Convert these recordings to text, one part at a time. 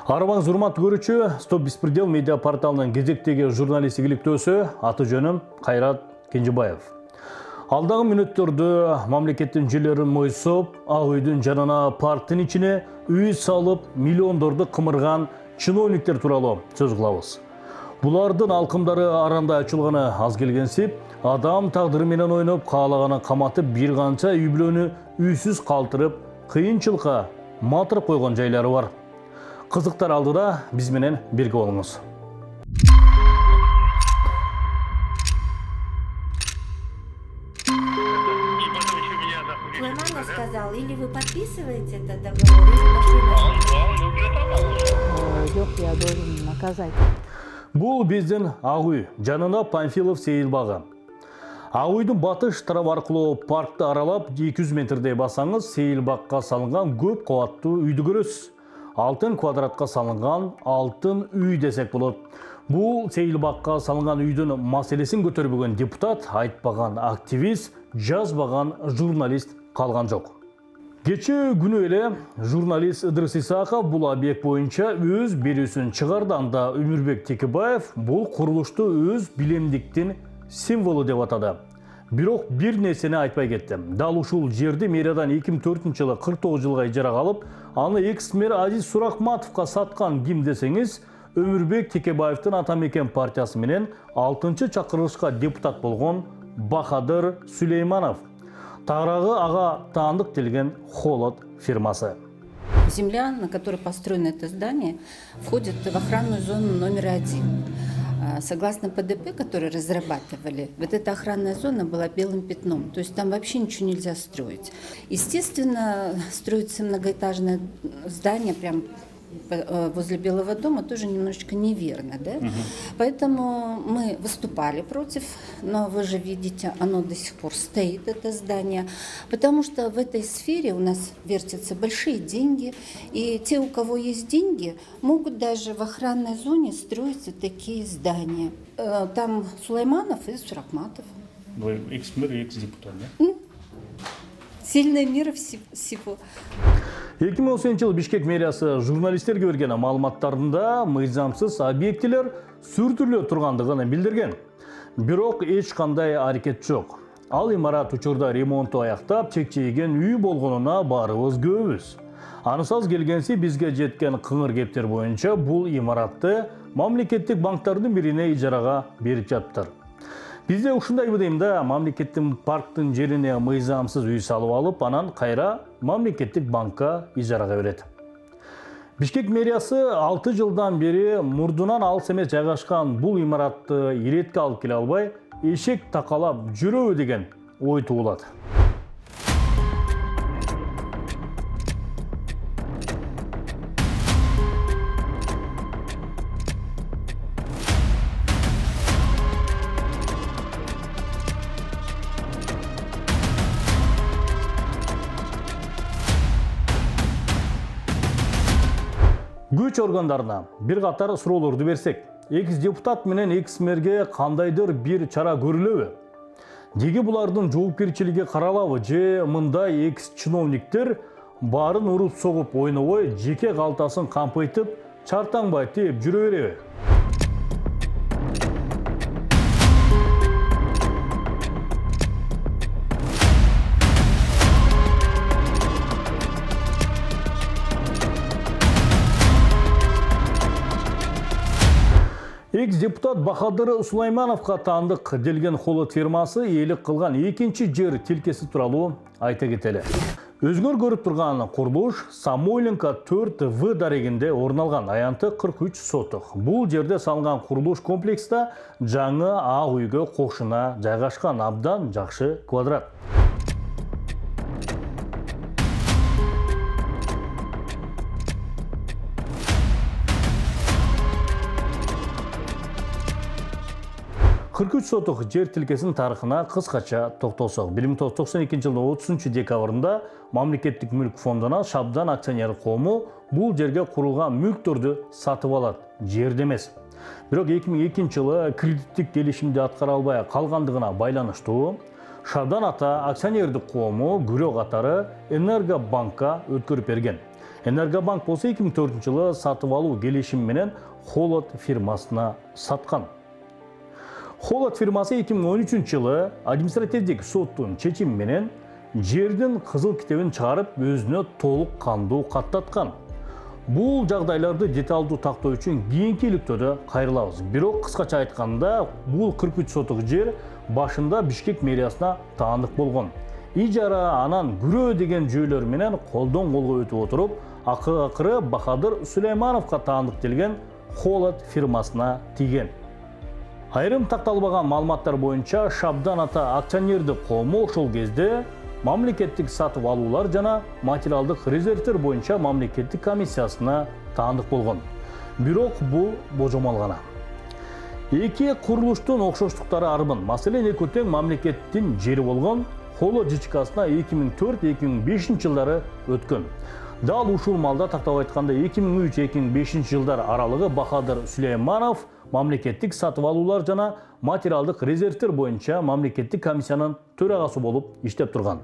Арыбаңыз урматтуу көрүүчү, Стоп Беспредел медиа порталынын кезектеги журналист иликтөөсү, аты жөнүм Кайрат Кенжебаев. Алдагы мүнөттөрдө мамлекеттин жерлерин мойсоп, Ак үйдүн жанына парктын ичине үй салып, миллиондорду кымырган чиновниктер тууралуу сөз кылабыз. Булардын алкымдары аранда ачылганы аз келгенсип, адам тагдыры менен ойноп, каалаганын каматып, бир канча үй бүлөнү үйсүз калтырып, кыйынчылыкка матырып койгон жайлары бар. Кызыктар алдыда биз менен бирге болуңуз. Твой мама сказал, или вы подписываете этот договор, или пошли на... Жоқ, я должен наказать. Бул биздин Ак үй, жанына Панфилов сейилбагы. Ак үйдүн батыш тарабы аркылуу паркты аралап 200 метрдей басаңыз, сейилбакка салынган көп кабаттуу үйдү көрөсүз. Алтын квадратка салынган алтын үй десек болот. Бул сейилбакка салынган үйдүн маселесин көтөрбөгөн депутат, айтпаган активист, жазбаган журналист калган жок. Кечээ күнү эле журналист Ыдырыс Исаков бул объект боюнча өз берүүсүн чыгарды. Анда Өмүрбек Текебаев бул курулушту өз билемдиктин символу деп атады. Бирок бир нерсени айтпай кетти. Дал ушул жерди мэриядан 2004-жылы 49 жылга ижарага алып, аны экс-мэр Азиз Суракматовго саткан ким десеңиз, Өмүрбек Текебаевдин ата мекен партиясы менен 6-чы чакырылышка депутат болгон Бахадыр Сүлейманов. Тарагы ага таандык делген Холод фирмасы. Земля, на которой построено это здание, входит в охранную зону номер 1. Согласно ПДП, который разрабатывали, вот эта охранная зона была белым пятном, то есть там вообще ничего нельзя строить. Естественно, строится многоэтажное здание прям возле Белого дома тоже немножечко неверно, да? Поэтому мы выступали против, но вы же видите, оно до сих пор стоит, это здание, потому что в этой сфере у нас вертятся большие деньги, и те, у кого есть деньги, могут даже в охранной зоне строить вот такие здания. Там Сулайманов и Суракматов. Вы экс-мэр и экс-депутат, да? Сильная мера всего. 2010 жылы Бишкек мэриясы журналисттерге берген маалыматтарында мыйзамсыз объектилер сүртүлө тургандыгын билдирген. Бирок эч кандай аракет жок. Ал имарат учурда ремонту аяктап, чекчейген үй болгонуна баарыбыз көбүз. Анысыз келгенси бизге жеткен кыңыр кептер боюнча бул имаратты мамлекеттик банктардын бирине ижарага берип жатыптыр. Бизде ушундай дейм да, мамлекеттин парктын жерине мыйзамсыз үй салып алып, анан кайра мамлекеттик банкка ижарага берет. Бишкек мэриясы 6 жылдан бери мурдунан алыс эмес жайгашкан бул имаратты иретке алып келе албай, эшек такалап жүрөбү деген ой туулат. Күч органдарына бир катар суроолорду берсек, экс-депутат менен экс-мэрге кандайдыр бир чара көрүлөбү? Деги булардын жоопкерчилиги каралабы же мындай экс-чиновниктер баарын уруп согуп ойнобой, жеке калтасын кампайтып, чартаңбай тээп жүрө береби? Экс-депутат Бахадыр Сулаймановго таандык делген Холод фирмасыээлик кылган экинчи жер тилкеси тууралуу айта кетели. Өзгөр көрүп турган курулуш Самойленко 4В дарегинде орун алган, аянты 43 соток. Бул жерде салынган курулуш комплекста жаңы Ак үйгө кошуна жайгашкан абдан жакшы квадрат. соток жер тилкесинин тарыхына кыскача токтолсок. 1992 жылдын 30 декабрында мамлекеттик мүлк фондуна Шабдан акционер коому бул жерге курулган мүлктөрдү сатып алат, жерде эмес. Бирок 2002 жылы кредиттик келишимди аткара албай калгандыгына байланыштуу Шабдан ата акционердик коому күрөө катары Энергобанкка өткөрүп берген. Энергобанк болса 2004 жылы сатып алуу келишими менен Холод фирмасына саткан. Холод фирмасы 2013 жылы административдик соттун чечими менен жердин кызыл китебин чыгарып өзүнө толук кандуу каттаткан. Бул жагдайларды деталдуу тактоо үчүн кийинки иликтөөдө кайрылабыз. Бирок кыскача айтканда, бул 43 сотук жер башында Бишкек мэриясына таандык болгон. Ижара анан күрөө деген жүйөлөр менен колдон колго өтүп отуруп, акыры Бахадыр Сулеймановго таандыктелген Холод фирмасына тийген. Айрым такталбаган маалыматтар боюнча Шабдан ата акционердик коому ошол кезде мамлекеттик сатып алуулар жана материалдык резервтер боюнча мамлекеттик комиссиясына таандык болгон. Бирок бул божомол гана. Эки курулуштун окшоштуктары арбын. Маселен, эки тең мамлекеттин жери болгон Холод ЖЧКсына 2004-2005 жылдары өткөн. Дал ушул маалда тактап айтканда 2003-2005 жылдар аралыгы Бахадыр Сулейманов мамлекеттик сатып алуулар жана материалдык резервтер боюнча мамлекеттик комиссиянын төрагасы болуп иштеп турган.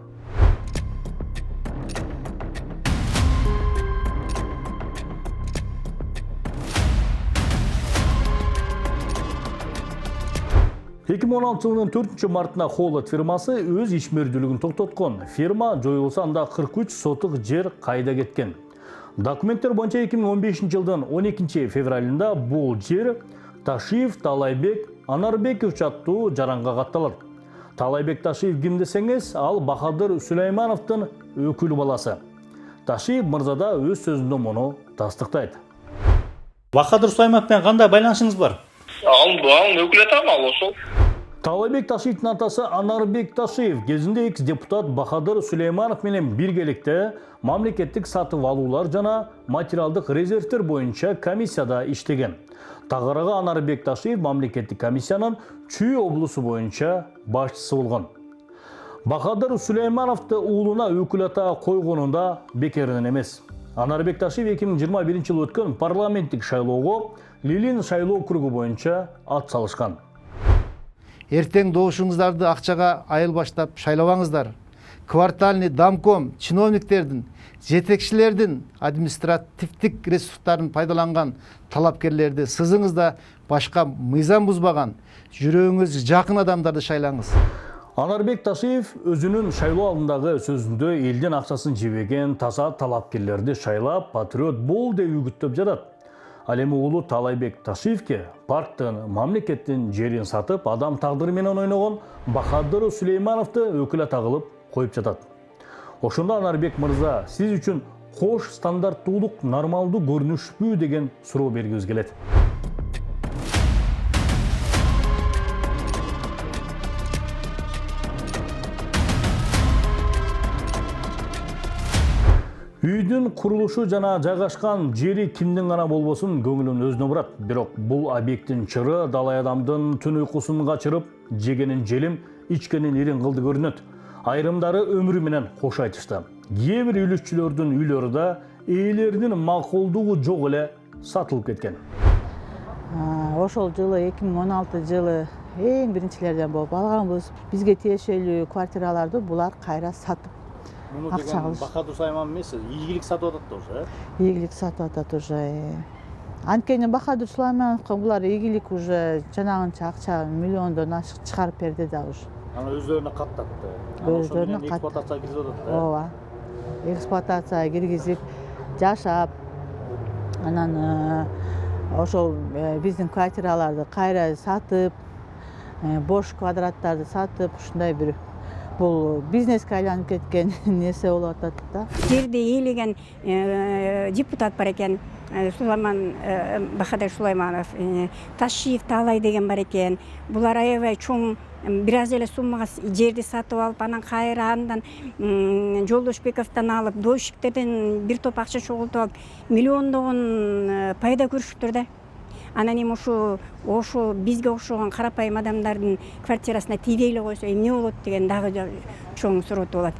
Эки миң он алтынчы жылдын 4 мартына Холод фирмасы өз ишмердүүлүгүн токтоткон. Фирма жоюлса, анда 43 сотук жер кайда кеткен. Документтер боюнча 2015 жылдын 12 февралында бул жер Ташиев Талайбек Анарбекович аттуу жаранга катталат. Талайбек Ташиев ким десеңиз, ал Бахадыр Сулеймановдун өкүл баласы. Ташиев мырза да өз сөзүндө муну тастыктайт. Бахадыр Сулейманов менен кандай байланышыңыз бар? Ал өкүл атам ал ошол. Талайбек Ташиевдин атасы Анарбек Ташиев кезинде экс-депутат Бахадыр Сулейманов менен биргеликте мамлекеттик сатып алуулар жана материалдык резервтер боюнча комиссияда иштеген. Тагыраагы Анарбек Ташиев мамлекеттик комиссиянын Чүй облусу боюнча башчысы болгон. Бахадыр Сулеймановду уулуна өкүл ата койгонунда бекеринен эмес. Анарбек Ташиев 2021 жылы өткөн парламенттик шайлоого Лилин шайлоо округу боюнча ат салышкан. Эртең добушуңуздарды акчага айылбаштап шайлабаңыздар. Квартальный домком чиновниктердин, жетекчилердин административдик ресурстарын пайдаланган талапкерлерди сызыңызда башка мыйзам бузбаган, жүрөгүңүз жакын адамдарды шайлаңыз. Анарбек Ташиев өзүнүн шайлоо алдындагы сөзүндө элдин акчасын жебеген таза талапкерлерди шайлап, патриот бол деп үгүттөп жатат. Ал эми уулу Талайбек Ташиевке парктын, мамлекеттин жерин сатып, адам тагдыры менен ойногон Бахадыр Сулеймановду өкүл ата кылып коюп жатат. Ошондо Анарбек мырза, сиз үчүн кош стандарттуулук нормалдуу көрүнүшпү деген суроо бергибиз келет. Үйдүн курулушу жана жайгашкан жери кимдин гана болбосун көңүлүн өзүнө бурат. Бирок бул объекттин чыры далай адамдын түн уйкусун качырып, жегенин желим, ичкенин ирин кылды көрүнөт. Айрымдары өмүрү менен кош айтышты. Кээ бир үйлүчүлөрдүн үйлөрү да ээлеринин макулдугу жок эле сатылып кеткен. Ошол жылы 2016 жылы эң биринчилерден болуп алганбыз. Бизге тиешелүү квартираларды булар кайра сатып акча алыш. Бахадыр Сулейманов эмес, ийгилик сатып атат да уже. Ийгилик сатып атат уже. Анткени Бахадыр Сулеймановго булар ийгилик уже жанагынча акча миллиондон ашык чыгарып берди да уже. Аны өздөрүнө каттатты. Өздөрүнө эксплуатация киргизип атат да. Ооба. Эксплуатация киргизип жашап, анан ошол биздин квартираларды кайра сатып, бош квадраттарды сатып, ушундай бир бул бизнеске айланып кеткен нерсе болуп атат да. Жерди ээлеген депутат бар экен, Бахадыр Сулейманов, Ташиев Талай деген бар экен. Булар аябай чоң бир аз эле суммага жерди сатып алып, анан кайра андан Жолдошбековдон алып, дойшиктерден бир топ акча чогултуп алып, миллиондогон пайда көрүшүптүр да. Анан эми ошо бизге окшогон карапайым адамдардын квартирасына тийбей эле койсо эмне болот деген дагы чоң суроо болот.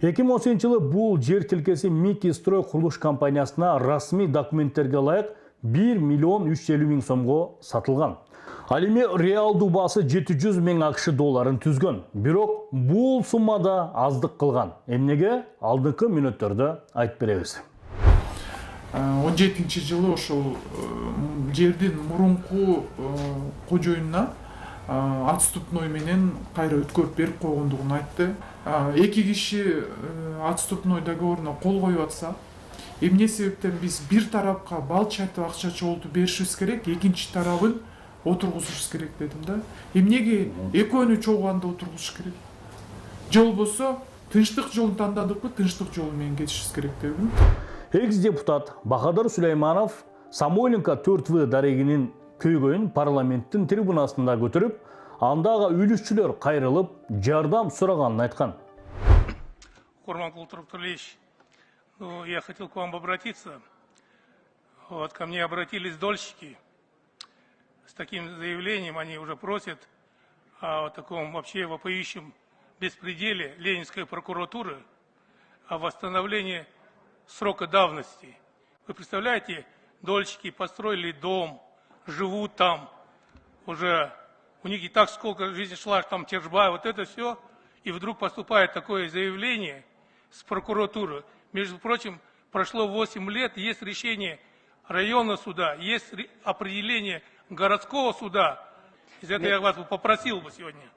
2018 бул жер тилкеси Мики Строй курулуш компаниясына расмий документтерге ылайык 1 миллион 350 000 сомго сатылган. Ал эми реалдуу баасы 700 000 АКШ долларын түзгөн. Бирок бул суммада аздык кылган. Эмнеге? Алдыңкы мүнөттөрдө айтып беребиз. 17-жылы ошол жердин мурунку кожоюнуна отступной менен кайра өткөрүп берип койгондугун айтты. Эки киши отступной договоруна кол коюп атса, эмне себептен биз бир тарапка балчы айтып акча чогултуп беришибиз керек, экинчи тарабын отургузушубуз керек дедим да. Эмнеге экөөнү чогулганда отургузуш керек? Же болбосо тынчтык жолун тандадыкпы, тынчтык жолу менен кетишибиз керек дедим. Экс-депутат Бахадыр Сулейманов Самойленко 4В дарегинин көйгөйүн парламенттин трибунасында көтөрүп, андагы үлүшчүлөр кайрылып, жардам сураганын айткан. Курманкул Туруптулевич, я хотел к вам обратиться. Вот ко мне обратились дольщики с таким заявлением, они уже просят о таком вообще вопиющем беспределе Ленинской прокуратуры, о восстановлении срока давности. Вы представляете, дольщики построили дом, живут там, уже у них и так сколько жизни шла, там тяжба, вот это все, и вдруг поступает такое заявление с прокуратуры. Между прочим, прошло 8 лет, есть решение районного суда, есть определение городского суда. Из этого я вас попросил бы сегодня.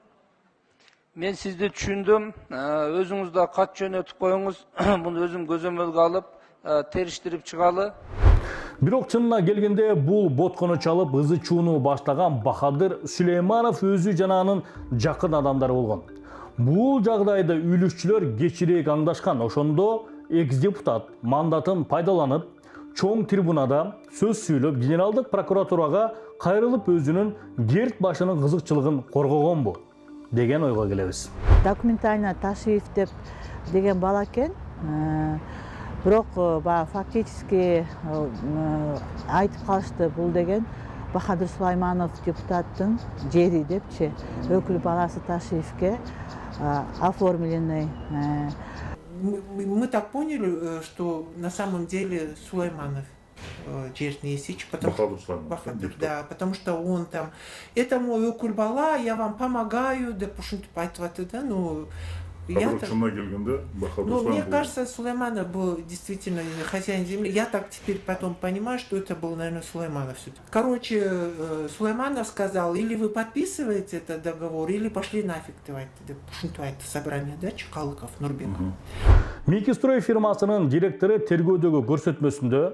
Мен сизди түшүндүм. Өзүңүз да кат жөнөтүп коюңуз. Муну өзүм көзөмөлгө алып, териштирип чыгалы. Бирок чынына келгенде бул боткону чалып ызы чууну баштаган Бахадыр Сулейманов өзү жана анын жакын адамдары болгон. Бул жагдайда үлүшчүлөр кечирээк аңдашкан. Ошондо экс-депутат мандатын пайдаланып, чоң трибунада сөз сүйлөп, генералдык прокуратурага кайрылып өзүнүн Герт башынын кызыкчылыгын коргогонбу деген ойго келебиз. Документально Ташиев деп деген бала экен. Бирок фактически айтып калышты, бул деген Бахадыр Сулайманов депутаттын жери депчи. Өкүл баласы Ташиевке оформленный. Мы так поняли, что на самом деле Сулайманов Жертный Исич, Бахадыр, да, потому что он там, это мой окульбала, я вам помогаю, да, да, ну, мне кажется, Сулайманов был действительно хозяин земли. Я так теперь потом понимаю, что это был, наверное, Сулайманов. Короче, Сулайманов сказал, или вы подписываете этот договор, или пошли нафиг, давайте, собрание, да, Чекалыков, Нурбеков. Мики Строй фирмасынын директору тергөөдөгү көрсөтмөсүндө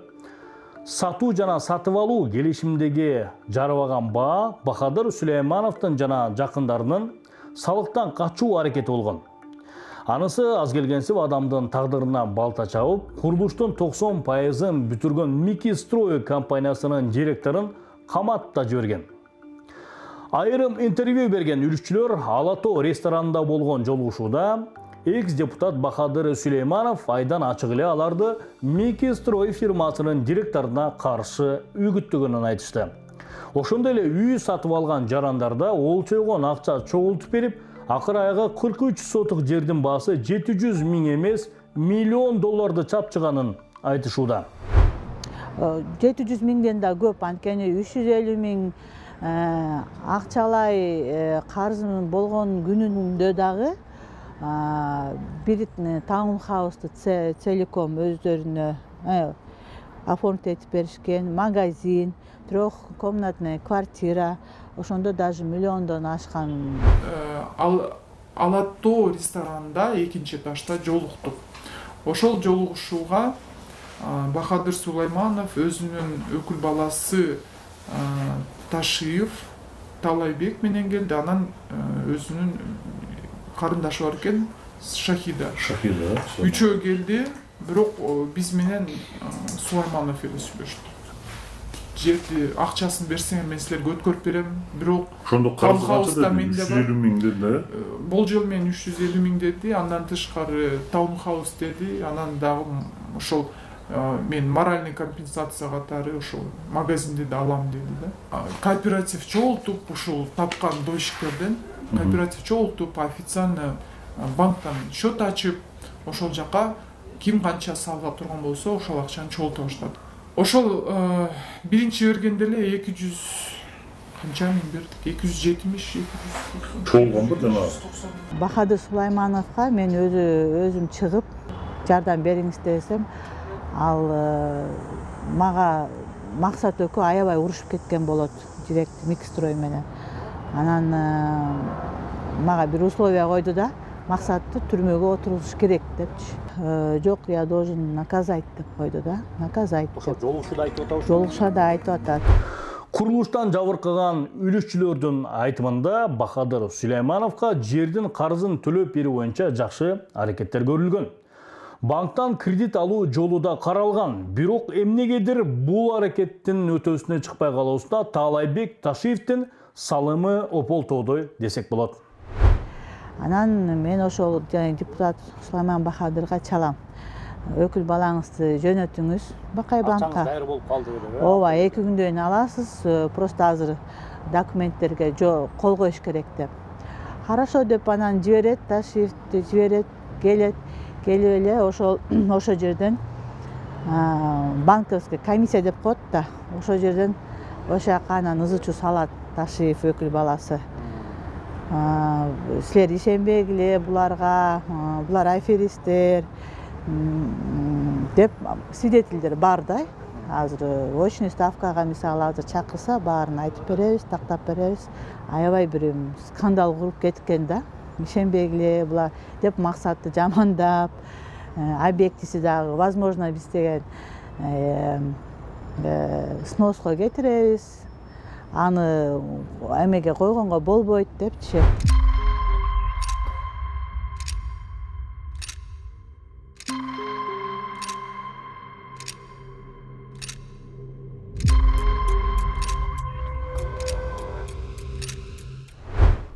сатуу жана сатып алуу келишимдеги жарыбаган баа Бахадыр Сулеймановдун жана жакындарынын салыктан качуу аракети болгон. Анысы аз келгенсип адамдын тагдырына балта чабып, курулуштун 90%-ын бүтүргөн Мики Строй компаниясынын директорун каматта жиберген. Айрым интервью берген үлүшчүлөр Ала Тоо ресторанында болгон жолугушууда экс-депутат Бахадыр Сулейманов айдан ачык эле аларды Мики Строй фирмасынын директоруна каршы үгүттөгөнүн айтышты. Ошондой эле үй сатып алган жарандарда олчойгон акча чогултуп берип, акыр айга 43 сотук жердин баасы 700 000 эмес, миллион долларды чапчыганын айтышууда. 700 000ден да көп, анткени 350 000 акчалай карызым болгон күнүндө дагы бир таунхаусту целиком өздөрүнө оформить этип беришкен, магазин, трехкомнатная квартира, ошондо даже миллиондон ашкан. Ала Тоо ресторанында экинчи этажда жолуктук. Ошол жолугушууга Бахадыр Сулайманов өзүнүн өкүл баласы Ташиев Талайбек менен келди. Анан өзүнүн карындашы бар экен, Шахида. Үчөө келди, бирок биз менен Сулайманов эле сүйлөштү. Жерди акчасын берсеңер мен силерге өткөрүп берем, бирок ошондо карыз канча деди? 350 000 деди. Болжол менен 350 000 деди, андан тышкары таунхаус деди, анан дагы ошол мен моральный компенсация катары ошол магазинди да алам деди да. Кооператив чогултуп, ушул тапкан дойщиктерден кооператив чогултуп, официально банктан счет ачып, ошол жака ким канча салгап турган болсо ошол акчаны чогулта баштады. Ошол биринчи бергенде эле 200 канча миң бердик, 270, 200. Чогулганбы жана? Бахадыр Сулаймановго мен өзүм чыгып жардам бериңиз десем, ал мага Максат экөө аябай урушуп кеткен болот, директор Микстрой менен. Анан мага бир условия койду да, Максатты түрмөгө отурулуш керек депчи. Жок, я должен наказать деп койду да, наказать. Ошо жолугушуда айтып атабыз. Жолугушада айтып атат. Курулуштан жабыркаган үлүшчүлөрдүн айтымында Бахадыр Сулаймановго жердин карызын төлөп берүү боюнча жакшы аракеттер көрүлгөн. Банктан кредит алуу жолу да каралган. Бирок эмнегедир бул аракеттин өтөсүнө чыкпай калуусунда Таалайбек Ташиевдин салымы ополтоодой десек болот. Анан мен ошол депутат Сулайман Бахадырга чалам. Өкүл балаңызды жөнөтүңүз Бакай банкка. Дайыр болуп калды деп. Ооба, 2 күндөн аласыз, просто азыр документтерге кол коюш керек деп. Хорошо деп анан жиберет, Ташиевди жиберет, келет эле ошо жерден банковский комиссия деп коет да. Ошо жерден ошол жака анан ызычуу салат Ташиев өкүл баласы. Силер ишенбегиле буларга, булар аферисттер деп свидетелдер бар да. Азыр очный ставкага мисалы азыр чакырса баарын айтып беребиз, тактап беребиз. Аябай бир скандал куруп кеткен да. Ишенбегиле булар деп Максатты жамандап, объектиси дагы возможно биз деген сноско кетиребиз. Аны эмеге койгонго болбойт депчи.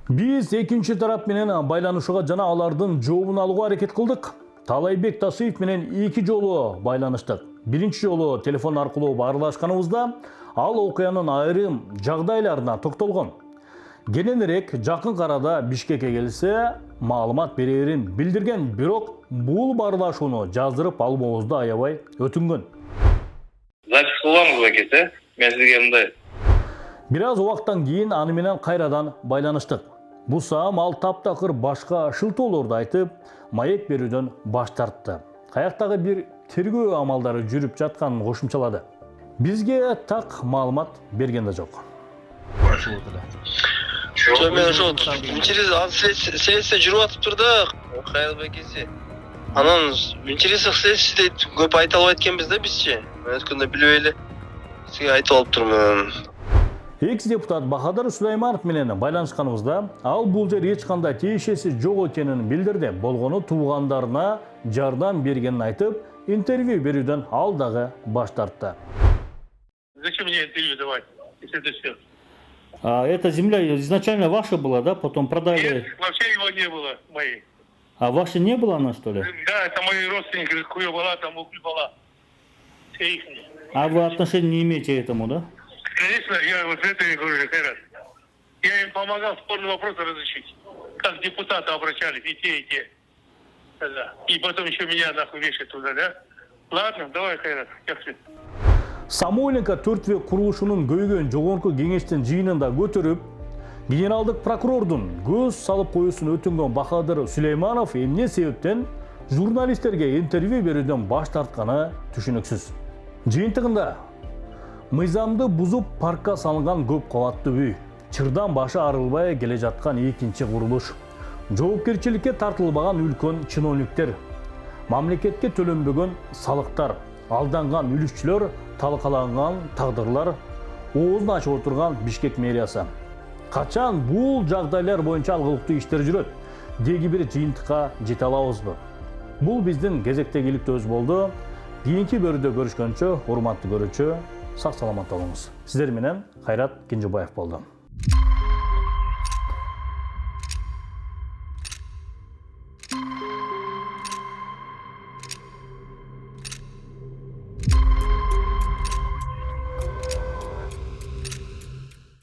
Биз экинчи тарап менен байланышууга жана алардын жообун алууга аракет кылдык. Таалайбек Ташиев менен 2 жолу байланыштык. Биринчи жолу телефон аркылуу баарлашканыбызда ал окуянын айрым жагдайларына токтолгон. Кененирээк жакын арада Бишкекке келсе маалымат берерин билдирген, бирок бул баарлашууну жаздырып албообузду аябай өтүнгөн. Запись кылганбыз бекете. Мен сизге мындай. Бир аз убакыттан кийин аны менен кайрадан байланыштык. Бусам ал таптакыр башка шылтоолорду айтып, маек берүүдөн баш тартты. Каяктагы бир тергөө амалдары жүрүп жатканын кошумчалады. Бизге так маалымат берген да жок. Мен ошо следствие жүрүп атыптыр да, Кайрылбек эси. Анан в интересах следствия көп айта албайт экенбиз да бизчи. Мен өткөндө билбей эле сизге айтып алыптырмын. Экс-депутат Бахадыр Сулайманов менен байланышканыбызда ал бул жер эч кандай тиешеси жок экенин билдирди. Болгону туугандарына жардам бергенин айтып, интервью берүүдөн ал дагы баш тартты. Зачем мне интервью давать, если это все? Эта земля изначально ваша была, да? Потом продали. Нет, вообще его не было, моей. А ваша не была она, что ли? Да, это мои родственники, Куйобала, там Укульбала. Все их. А вы отношения не имеете к этому, да? Конечно, я вот это и говорю, Кайрат. Я им помогал спорные вопросы разрешить. Как депутаты обращались, и те. Да. И потом еще меня нахуй вешают туда, да? Ладно, давай, Кайрат, яхшы. Самойленко төртвек курулушунун көйгөн жогорку кеңештин жыйынында көтөрүп, генералдык прокурордун көз салып коюусун өтүнгөн Бахадыр Сулайманов эмне себептен журналисттерге интервью берүүдөн баш тартканы түшүнүксүз. Жыйынтыгында мыйзамды бузуп паркка салынган көп кабаттуу үй, чырдан башы арылбай келе жаткан экинчи курулуш, жоопкерчиликке тартылбаган үлкөн чиновниктер, мамлекетке төлөнбөгөн салыктар, алданган үлүшчүлөр, талкаланган тагдырлар, оозун ачып отурган Бишкек мэриясы. Качан бул жагдайлар боюнча алгылыктуу иштер жүрөт? Деги бир жыйынтыкка жете алабызбы? Бул биздин кезектегиликтөөбүз болду. Кийинки бөрүдө көрүшкөнчө, урматтуу көрүүчү, сак саламат болуңуз. Сиздер менен Кайрат Кенжебаев болду.